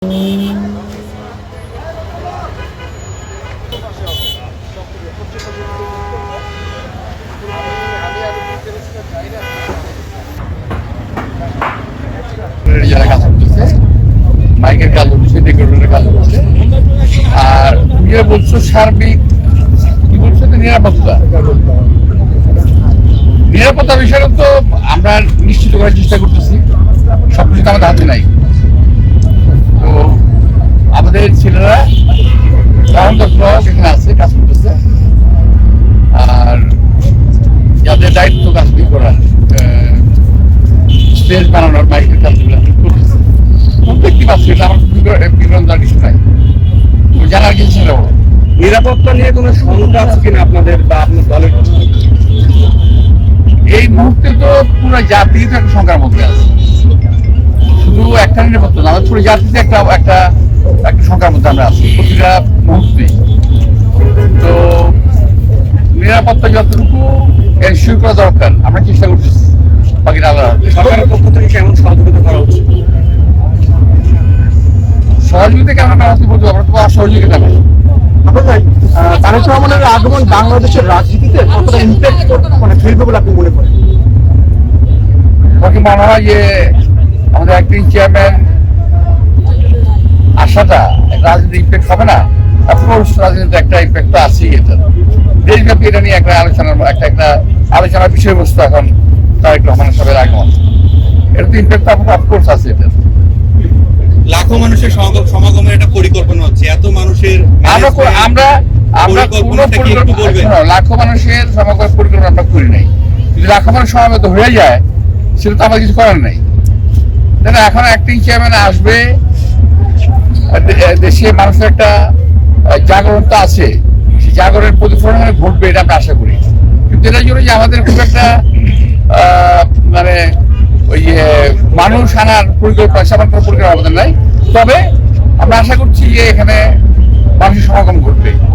যারা কাজ করতেছে, মাইকের কাজ হচ্ছে, ডেকোরেটরের কাজ হচ্ছে। আর তুমি বলছো সার্বিক, কি বলছো নিরাপত্তা বিষয়টা তো আমরা নিশ্চিত করার চেষ্টা করতেছি। সবকিছু আমাদের হাতে নাই। তো আমাদের ছেলেরা এখানে আছে, কাজ করতেছে। আর যাদের দায়িত্ব কাজগুলি করার, স্টেজ বানানোর, মাইকের কাজগুলো করতেছে, দেখতে পাচ্ছি। এটা আমার বিবরণ জানার কিছু নাই, জানার কিছু ছিল। নিরাপত্তা নিয়ে কোনো শঙ্কা আছে কিনা আপনাদের বা আপনার দলের? এই মুহূর্তে তো পুরো জাতি তো একটা সংখ্যার মধ্যে আছে। শুধু একটা নিরাপত্তা না, আমাদের পুরো জাতিতে একটা একটা একটা সংখ্যার মধ্যে আমরা আছি প্রতিটা মুহূর্তে। তো নিরাপত্তা যতটুকু এনশিওর করা দরকার আমরা চেষ্টা করতেছি। বাকিটা আলাদা। সরকারের পক্ষ থেকে কেমন সহযোগিতা করা হচ্ছে? সহযোগিতা কেমন করা হচ্ছে বলতে আমরা তো সহযোগিতা নেই। তারেক রহমানের আগমন বাংলাদেশের রাজনীতিতে কতটা ইম্প্যাক্ট ফেলবে বলে আপনি মনে করেন? আমার কি মনে হয় যে আমাদের অ্যাক্টিং চেয়ারম্যান আসাটা রাজনীতি ইম্প্যাক্ট হবে না? অফকোর্স রাজনীতিতে একটা ইম্প্যাক্ট তো আছেই। এটা দেশব্যাপী এটা নিয়ে একটা আলোচনার বিষয়বস্তু এখন তারেক রহমানের সাথে আগমন। এটা তো ইম্প্যাক্ট অফকোর্স আছে। এটা লাখো মানুষের সমাগমের একটা পরিকল্পনা হচ্ছে, এত মানুষের আমরা লাখো মানুষের সমাগমের পরিকল্পনা আমরা করি নাই। যদি লাখো মানুষ সমাবেত হয়ে যায় সেটা তো আমার কিছু করার নেই। এখন অ্যাক্টিং চেয়ারম্যান আসবে, দেশে মানুষের একটা জাগরণ তো আছে, সেই জাগরণের প্রতিফলন ঘটবে এটা আমরা আশা করি। কিন্তু এটার জন্য যে আমাদের খুব একটা মানে ওই মানুষ আনার পরিকল্পনা, সেমন কোনো পরিকল্পনা আমাদের নাই। তবে আমরা আশা করছি যে এখানে মানুষের সমাগম ঘটবে।